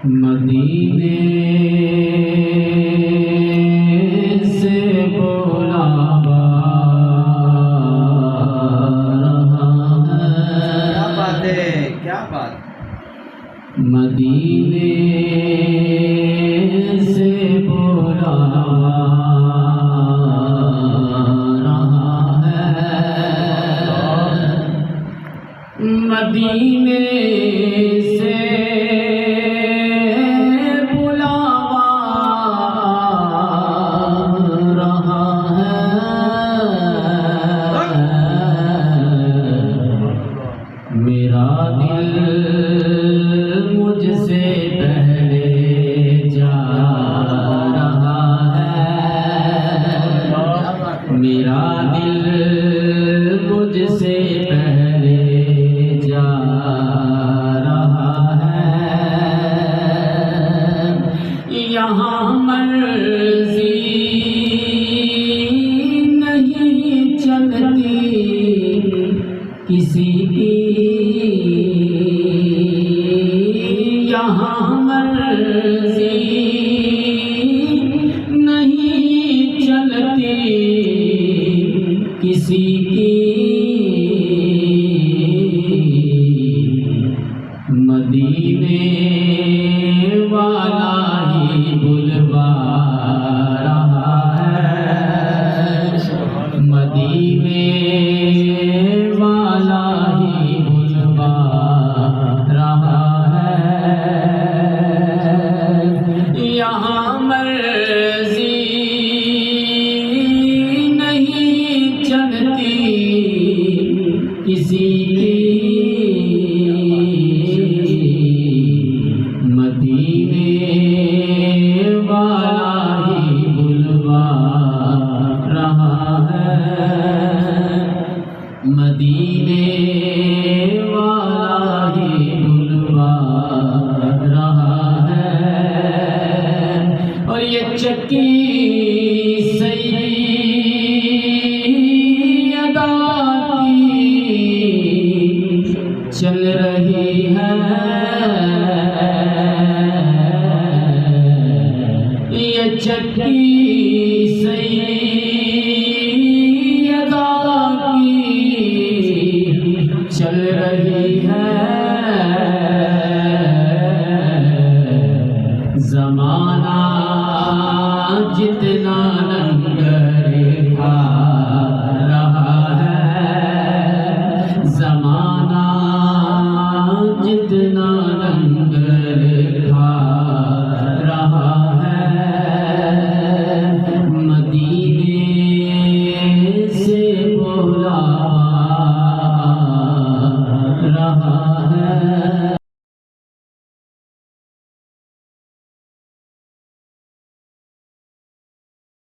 मदीने से बुलावा रहा है। क्या बात है, क्या बात। मदीने से बुलावा रहा है। मदीने से मेरा दिल मुझसे पहले जा रहा है। मेरा दिल मुझसे पहले जा रहा है। यहाँ मर्जी नहीं चलती किसी की, यहाँ मर्जी नहीं चलती किसी की। मदीने वाला ही बुलवा रहा है। मदीने वाला ही बुलवा रहा है। यहाँ मर्जी नहीं चलती किसी की। मदीने वाला ही बुलवा रहा है। मदीने वाला ही बुलवा रहा है। और ये चक्की सैयदा की चल रही है। ये चक्की सैयदा